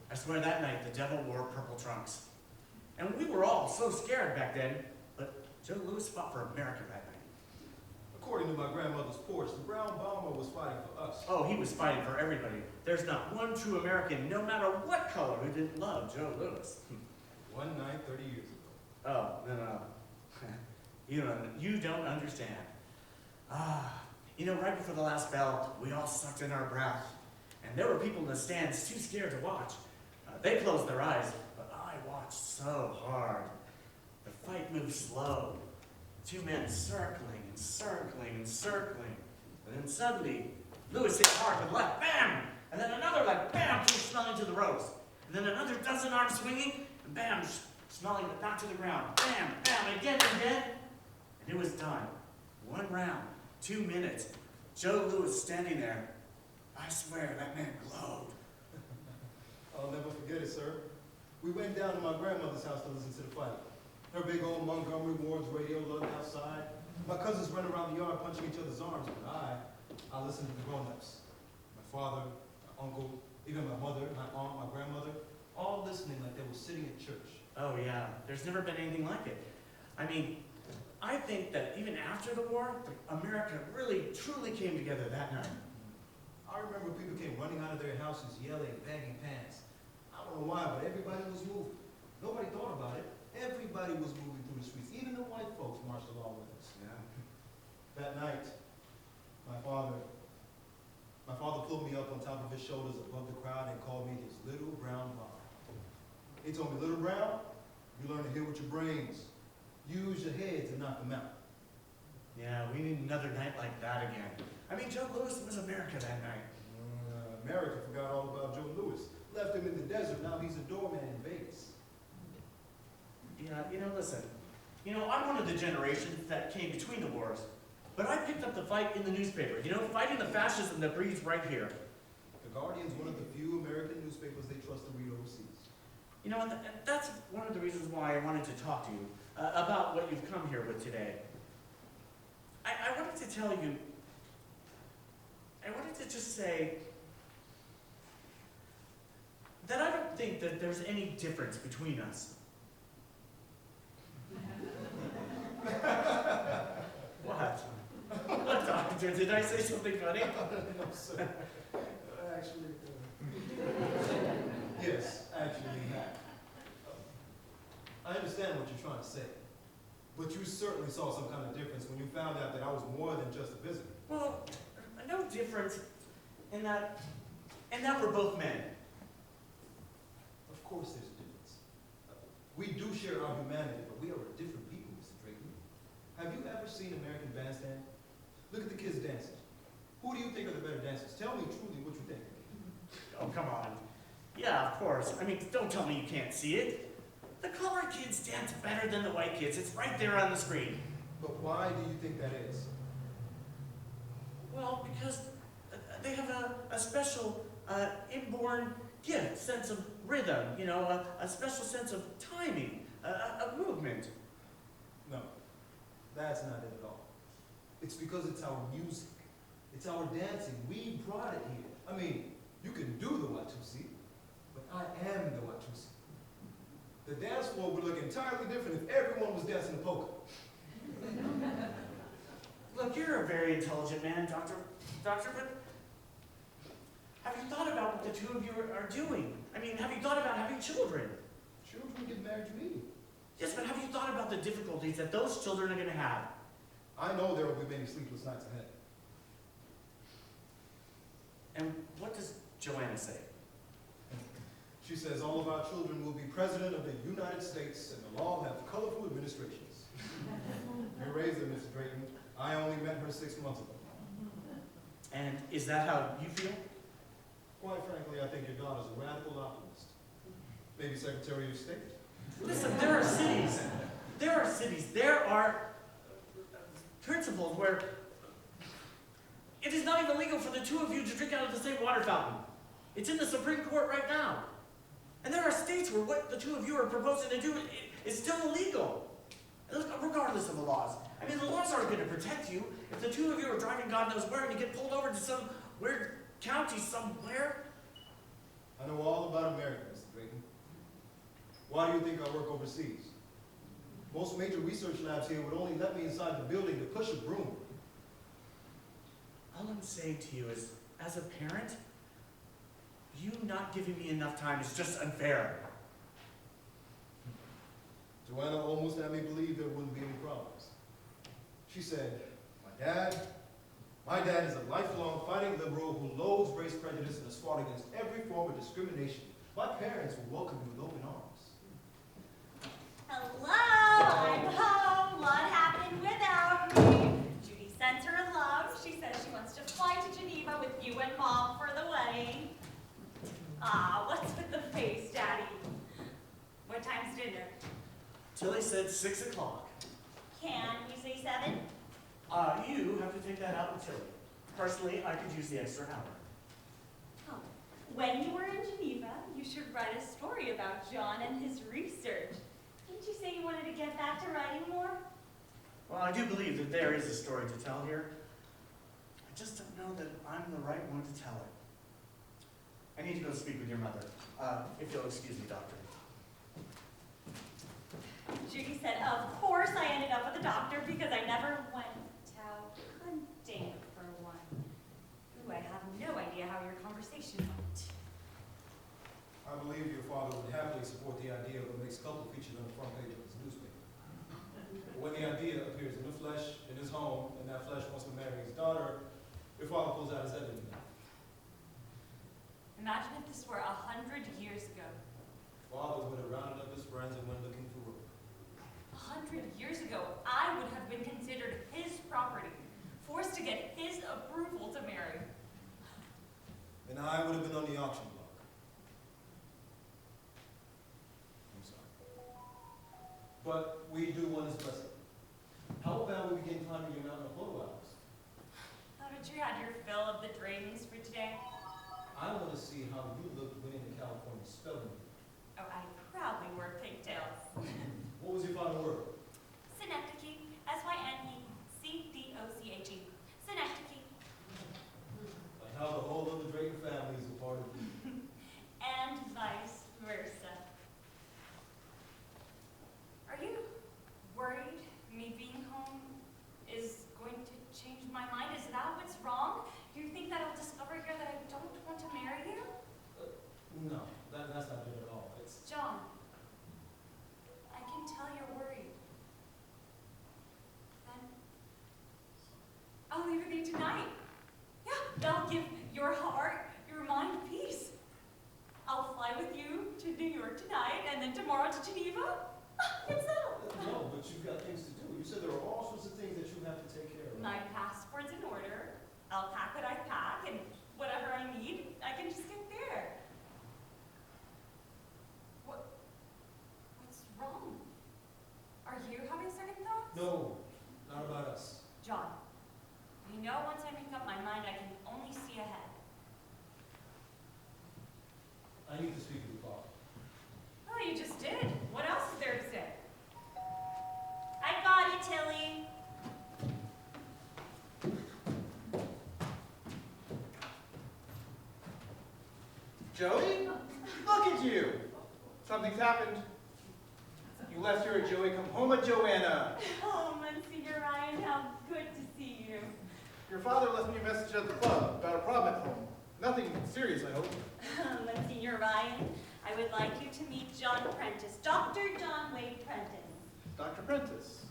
I swear that night the devil wore purple trunks. And we were all so scared back then, but Joe Louis fought for America that night. According to my grandmother's porch, the brown bomber was fighting for us. Oh, he was fighting for everybody. There's not one true American, no matter what color, who didn't love Joe Louis. One night, 30 years ago. Oh, no. You don't understand. Right before the last bell, we all sucked in our breath. And there were people in the stands too scared to watch. They closed their eyes, but I watched so hard. The fight moved slow. Two men circling and circling and circling. And then suddenly, Louis hit hard with left, bam! And then another left, bam, pushed Snelling to the ropes. And then another dozen arms swinging, and bam, Snelling knocked to the ground. Bam, bam, again and again. And it was done. 1 round, 2 minutes. Joe Louis standing there. I swear, that man glowed. I'll never forget it, sir. We went down to my grandmother's house to listen to the fight. Her big old Montgomery Ward's radio lugged outside. My cousins ran around the yard punching each other's arms, but I listened to the grown-ups. My father, my uncle, even my mother, my aunt, my grandmother, all listening like they were sitting in church. Oh yeah, there's never been anything like it. I think that even after the war, America really, truly came together that night. I remember people came running out of their houses yelling, banging pans. I don't know why, but everybody was moving. Nobody thought about it. Everybody was moving through the streets. Even the white folks marched along with us. Yeah. That night, my father pulled me up on top of his shoulders above the crowd and called me his little brown bomber. He told me, little brown, you learn to hit with your brains. Use your head to knock them out. Yeah, we need another night like that again. Joe Louis was America that night. America forgot all about Joe Louis. Left him in the desert, now he's a doorman in Vegas. Yeah, listen. I'm one of the generations that came between the wars. But I picked up the fight in the newspaper. Fighting the fascism that breeds right here. The Guardian's one of the few American newspapers they trust to read overseas. And that's one of the reasons why I wanted to talk to you about what you've come here with today. I wanted to tell you, I wanted to just say that I don't think that there's any difference between us. What? What, doctor? Did I say something funny? No, sir. Actually, yes, actually, Matt. I understand what you're trying to say, but you certainly saw some kind of difference when you found out that I was more than just a visitor. Well, no difference in that we're both men. Of course there's a difference. We do share our humanity, but we are a different people, Mr. Drayton. Have you ever seen American Bandstand? Look at the kids dancing. Who do you think are the better dancers? Tell me truly what you think. Oh, come on. Yeah, of course. Don't tell me you can't see it. The colored kids dance better than the white kids. It's right there on the screen. But why do you think that is? Well, because they have a special inborn gift, sense of rhythm, a special sense of timing, a movement. No, that's not it at all. It's because it's our music. It's our dancing. We brought it here. You can do the Watusi, but I am the Watusi. The dance floor would look entirely different if everyone was dancing the polka. Look, you're a very intelligent man, Doctor, but have you thought about what the two of you are doing? Have you thought about having children? Children get married to me. Yes, but have you thought about the difficulties that those children are going to have? I know there will be many sleepless nights ahead. And what does Joanna say? She says all of our children will be president of the United States and they'll all have colorful administrations. You raised her, Mr. Drayton. I only met her 6 months ago. And is that how you feel? Quite frankly, I think your daughter's a radical optimist. Maybe Secretary of State. Listen, there are principles where it is not even legal for the two of you to drink out of the same water fountain. It's in the Supreme Court right now. And there are states where what the two of you are proposing to do is still illegal. Regardless of the laws. The laws aren't going to protect you if the two of you are driving God knows where and you get pulled over to some weird county somewhere. I know all about America, Mr. why do you think I work overseas? Most major research labs here would only let me inside the building to push a broom. All I'm saying to you is, as a parent, you not giving me enough time is just unfair. Joanna almost had me believe there wouldn't be any problems. She said, my dad is a lifelong fighting liberal who loathes race prejudice and has fought against every form of discrimination. My parents will welcome you with open arms. Hello, I'm home. What happened without me? Judy sends her love. She says she wants to fly to Geneva with you and Mom for the wedding. Ah, what's with the face, Daddy? What time's dinner? Tilly said 6 o'clock. Can you say 7? You have to take that out with Tilly. Personally, I could use the extra hour. Oh, when you were in Geneva, you should write a story about John and his research. Didn't you say you wanted to get back to writing more? Well, I do believe that there is a story to tell here. I just don't know that I'm the right one to tell it. I need to go speak with your mother. If you'll excuse me, Doctor. Judy said, of course I ended up with a doctor because I never went out hunting for one. Ooh, I have no idea how your conversation went. I believe your father would happily support the idea of a mixed couple featured on the front page of his newspaper. But when the idea appears in the flesh, in his home, and that flesh wants to marry his daughter, your father pulls out his editing knife. Imagine if this were 100 years ago. Father would have rounded up his friends and went looking for work. 100 years ago, I would have been considered his property, forced to get his approval to marry. And I would have been on the auction block. I'm sorry. But we do want his blessing. How about we begin climbing your mountain of photo albums? Haven't you had your fill of the dreams for today? I want to see how you look winning the California spelling bee. Oh, I proudly wore pigtails. What was your final word? Synecdoche, Synecdoche. Synecdoche. Like how the whole of the Drayton family is a part of you. And vice versa. Are you worried me being home is going to change my mind? Is that what's wrong? Do you think that I'll discover here that I don't want to marry you? No, that's not it at all. It's John, I can tell you're worried. Then I'll leave with you tonight. Yeah, that'll give your heart, your mind peace. I'll fly with you to New York tonight and then tomorrow to Geneva. It's settled. no, but you've got things to do. You said there are all sorts of things that you have to take care of. My passport's in order. I'll pack what I pack, and whatever I need, I can just get there. What's wrong? Are you having second thoughts? No, not about us. John, you know once I make up my mind, I can only see ahead. I need to speak with your father. Oh, you just did. What else is there to say? I got it, Tilly. Joey? Look at you! Something's happened. You left here at Joey, come home at Joanna. Oh, Monsignor Ryan, how good to see you. Your father left me a message at the club about a problem at home. Nothing serious, I hope. Monsignor Ryan, I would like you to meet John Prentice, Dr. John Wade Prentice. Dr. Prentice.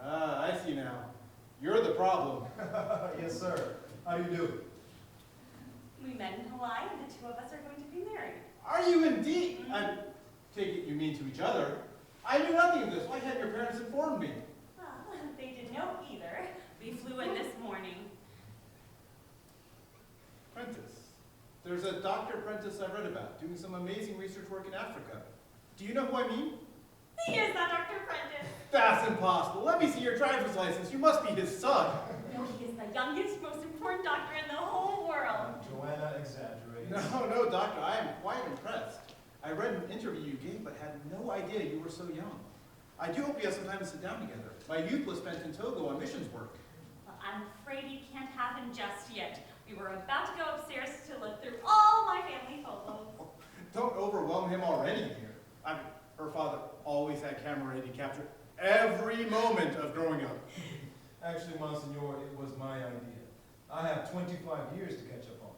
Ah, I see now. You're the problem. Yes, sir. How do you do? We met in Hawaii, and the two of us are going to be married. Are you indeed? I take it you mean to each other. I knew nothing of this. Why hadn't your parents informed me? Well, they didn't know either. We flew in this morning. Prentice. There's a Dr. Prentice I read about, doing some amazing research work in Africa. Do you know who I mean? He is that Dr. Prentice. That's impossible. Let me see your driver's license. You must be his son. No, he is the youngest, most important doctor in the whole world. Joanna exaggerates. No, doctor, I am quite impressed. I read an interview you gave, but had no idea you were so young. I do hope we have some time to sit down together. My youth was spent in Togo on missions work. Well, I'm afraid it can't happen just yet. We were about to go upstairs to look through all my family photos. Don't Actually, Monsignor, it was my idea. I have 25 years to catch up on.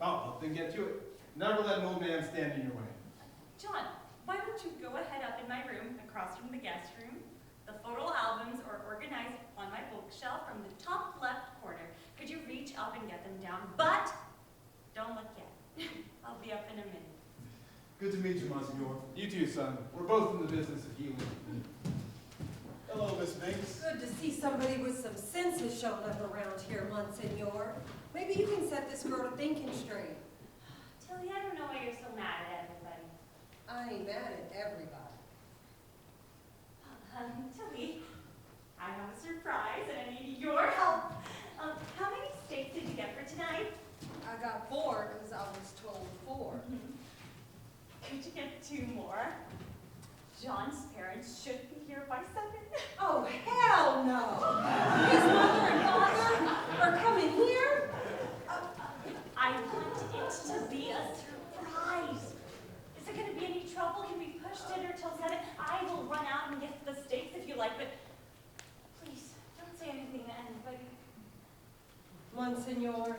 Oh, well, then get to it. Never let an old man stand in your way. John, why don't you go ahead up in my room across from the guest room? The photo albums are organized on my bookshelf from the top left corner. Could you reach up and get them down? But don't look yet. I'll be up in a minute. Good to meet you, Monsignor. You too, son. We're both in the business of healing. Hello, Miss Binks. Good to see somebody with some sense has shown up around here, Monsignor. Maybe you can set this girl to thinking straight. Tilly, I don't know why you're so mad at everybody. I ain't mad at everybody. Tilly, I have a surprise and I need your help. How many steaks did you get for tonight? I got 4 because I was told 4. Could you get 2 more? John's parents should be here by 7. Oh, hell no! His mother and father are coming here? I want it to be a surprise. Is there going to be any trouble? Can we push dinner till 7? I will run out and get the steaks if you like, but please don't say anything to anybody. Monsignor,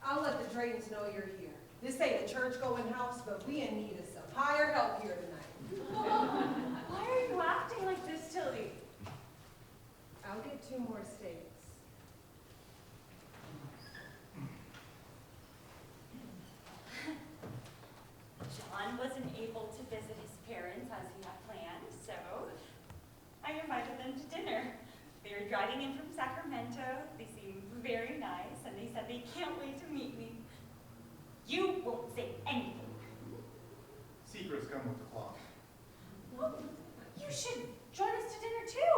I'll let the Draytons know you're here. This ain't a church-going house, but we in need of some higher help here tonight. Why are you acting like this, Tilly? I'll get 2 more steaks. John wasn't able to visit his parents as he had planned, so I invited them to dinner. They were driving in from Sacramento. They seemed very nice, and they said they can't wait to meet me. You won't say anything. Secrets come with the cloth. Well, you should join us to dinner too.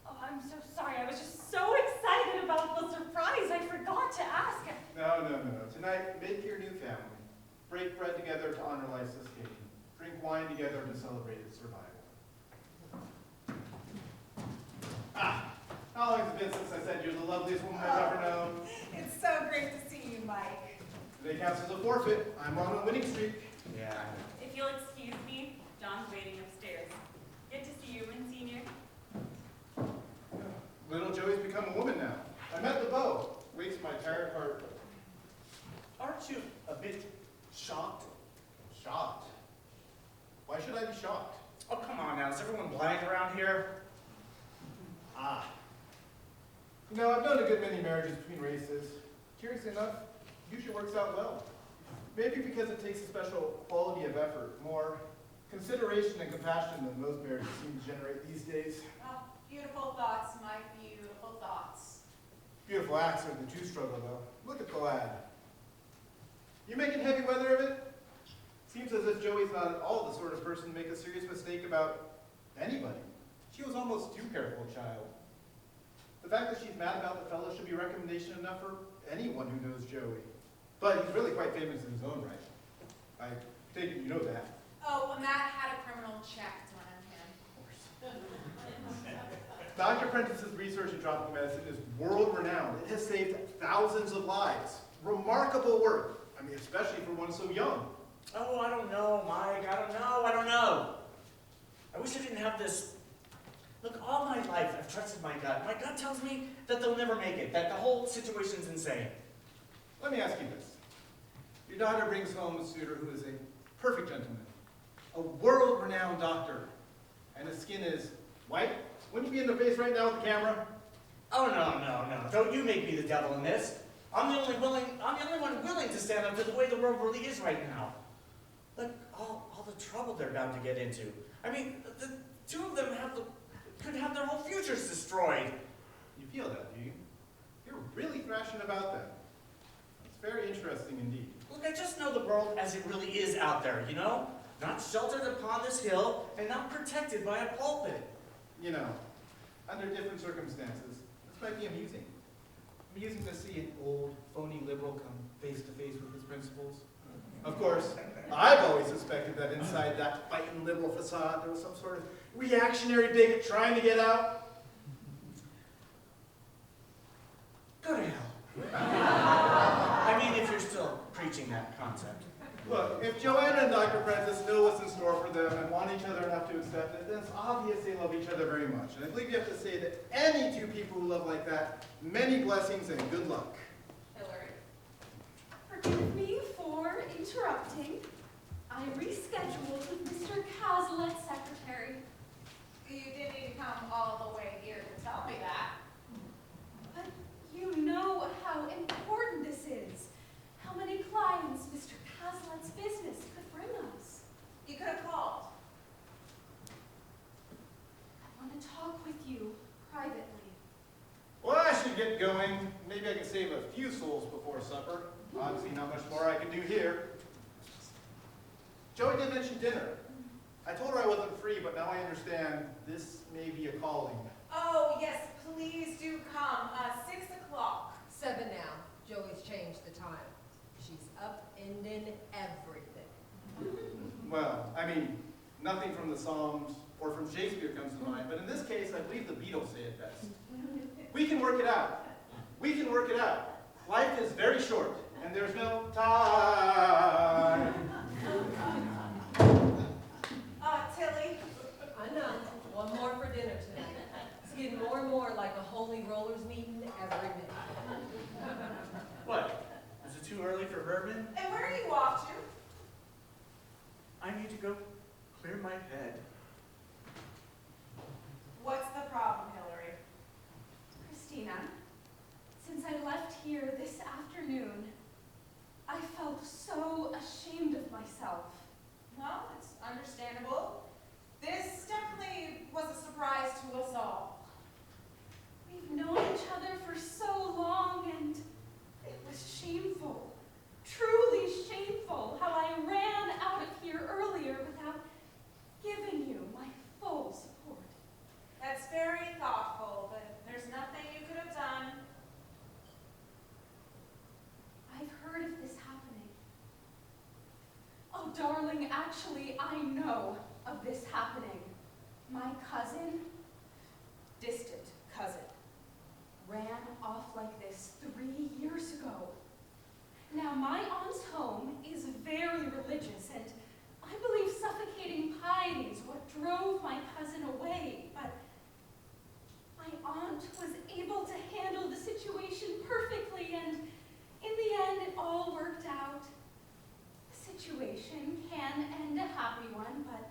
Oh, I'm so sorry. I was just so excited about the surprise. I forgot to ask. No. Tonight, make your new family. Break bread together to honor life's occasion. Drink wine together to celebrate its survival. Ah, how long has it been since I said you're the loveliest woman I've ever known? It's so great to see you, Mike. Today counts as a forfeit. I'm on a winning streak. Yeah. If you'll excuse me, John's waiting upstairs. Good to see you, Monsignor. Little Joey's become a woman now. I met the beau. Waits my tired heart. Aren't you a bit shocked? Shocked? Why should I be shocked? Oh, come on now. Is everyone blind around here? Ah. You know, I've known a good many marriages between races. Curiously enough, usually works out well. Maybe because it takes a special quality of effort, more consideration and compassion than most marriages seem to generate these days. Oh, beautiful thoughts, Mike, beautiful thoughts. Beautiful acts are the true struggle, though. Look at the lad. You making heavy weather of it? Seems as if Joey's not at all the sort of person to make a serious mistake about anybody. She was almost too careful a child. The fact that she's mad about the fellow should be recommendation enough for anyone who knows Joey. But he's really quite famous in his own right. I take it you know that. Oh, well, Matt had a criminal check done on him. Dr. Prentice's research in tropical medicine is world-renowned. It has saved thousands of lives. Remarkable work. I mean, especially for one so young. Oh, I don't know, Mike. I don't know. I wish I didn't have this. Look, all my life I've trusted my gut. My gut tells me that they'll never make it, that the whole situation's insane. Let me ask you this. Your daughter brings home a suitor who is a perfect gentleman, a world-renowned doctor, and his skin is white. Wouldn't you be in the face right now with the camera? Oh, no. Don't you make me the devil in this. I'm the only one willing to stand up to the way the world really is right now. Look, all the trouble they're bound to get into. I mean, the 2 of them could have their whole futures destroyed. You feel that, do you? You're really thrashing about that. It's very interesting indeed. Look, I just know the world as it really is out there, you know? Not sheltered upon this hill and not protected by a pulpit. You know, under different circumstances, this might be amusing. Amusing to see an old, phony liberal come face to face with his principles. Of course, I've always suspected that inside that fighting liberal facade, there was some sort of reactionary bigot trying to get out. Go to hell. I mean, if you're still preaching that concept. Look, if Joanna and Dr. Prentice know what's in store for them and want each other enough to accept it, then it's obvious they love each other very much. And I believe you have to say that any two people who love like that, many blessings and good luck. Hillary. Forgive me for interrupting. I rescheduled with Mr. Cazalet's secretary. You didn't need to come all the way here to tell me that. But you know how important this is. How many clients Mr. Cazalet's business could bring us. You could have called. I want to talk with you privately. Well, I should get going. Maybe I can save a few souls before supper. Obviously not much more I can do here. Joey did mention dinner. I told her I wasn't free, but now I understand this may be a calling. Oh, yes, please do come. 6 o'clock. 7 now. Joey's changed the time. She's upending everything. Well, I mean, nothing from the Psalms or from Shakespeare comes to mind, but in this case, I believe the Beatles say it best. We can work it out. We can work it out. Life is very short, and there's no time. Tilly. I know. One more for dinner tonight. It's getting more and more like a Holy Rollers meeting every minute. What? Is it too early for bourbon? And where are you off to? I need to go clear my head. What's the problem, Hillary? Christina, since I left here this afternoon, I felt so ashamed of myself. Well, it's understandable. This definitely was a surprise to us all. We've known each other for so long, and it was shameful, truly shameful, how I ran out of here earlier without giving you my full support. That's very thoughtful, but there's nothing you could have done. I've heard of this happening. Oh, darling, actually, I know of this happening. My cousin, distant cousin, ran off like this 3 years ago. Now, my aunt's home is very religious, and I believe suffocating piety is what drove my cousin away, but my aunt was able to handle the situation perfectly, and in the end, it all worked out. The situation can end a happy one, but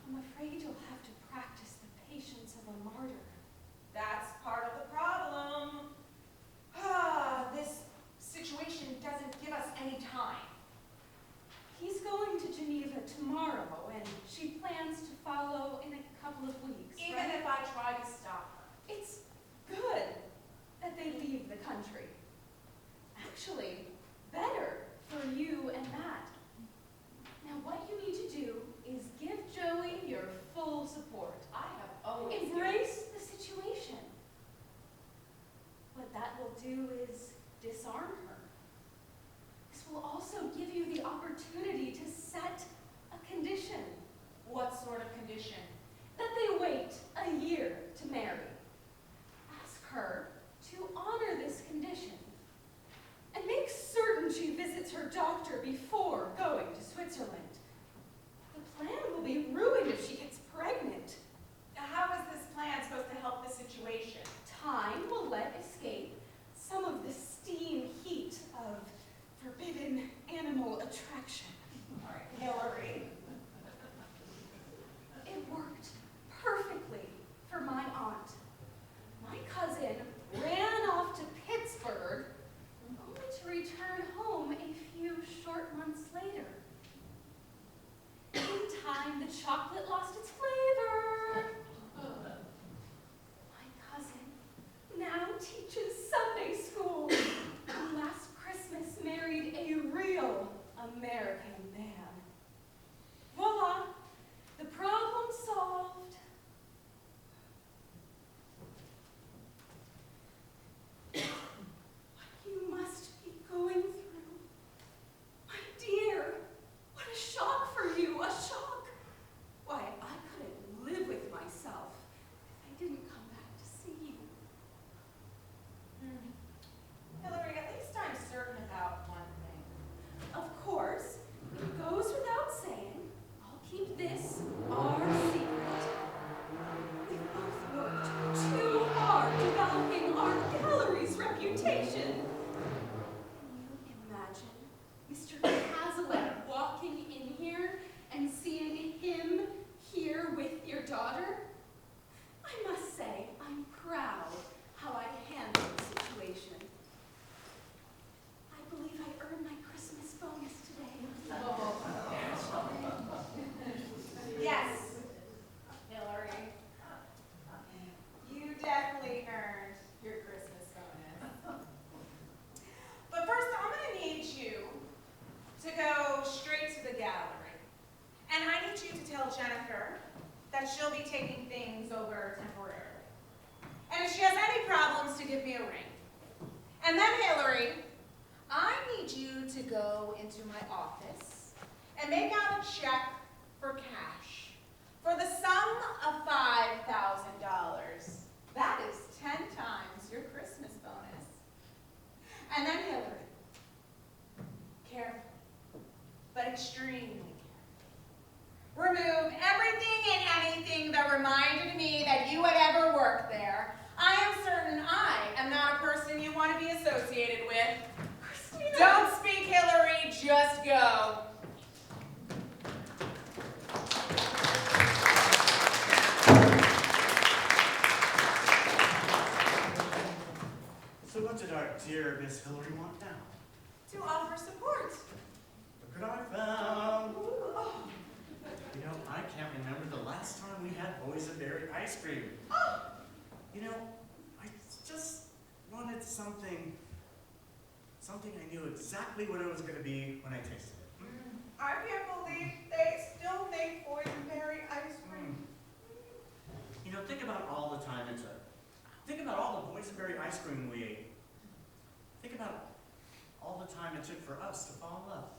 I'm afraid you'll have to practice the patience of a martyr. That's part of the problem. This situation doesn't give us any time. He's going to Geneva tomorrow, and she plans to follow in a couple of weeks. Even right? if I try to stop her. It's good that they leave the country. Actually, better for you and Matt. Now, what you need to do is give Joey your full support. I have always Embrace the situation. What that will do is disarm her. This will also give you the opportunity to set a condition. What sort of condition? That they wait a year to marry. Ask her to honor this condition. And make certain she visits her doctor before going to Switzerland. The plan will be ruined if she gets pregnant. How is this plan supposed to help the situation? Time will let escape some of the steam heat of forbidden animal attraction. All right, Hillary. It worked perfectly for my aunt. My cousin ran off to Pittsburgh only to return home a few short months later. In time, the chocolate lost its flavor. My cousin now teaches Sunday school and last Christmas married a real American be taking things over temporarily. And if she has any problems, to give me a ring. And then, Hillary, I need you to go into my office and make out a check for cash for the sum of $5,000. That is 10 times your Christmas bonus. And then, Hillary, carefully, but extremely carefully, remove everything and anything that reminded me that you had ever worked there. I am certain I am not a person you want to be associated with. Christina! Don't speak, Hillary, just go. So what did our dear Miss Hillary want now? To offer support. Look what I found. You know, I can't remember the last time we had boysenberry ice cream. You know, I just wanted something I knew exactly what it was going to be when I tasted it. I can't believe they still make boysenberry ice cream. You know, think about all the time it took. Think about all the boysenberry ice cream we ate. Think about all the time it took for us to fall in love.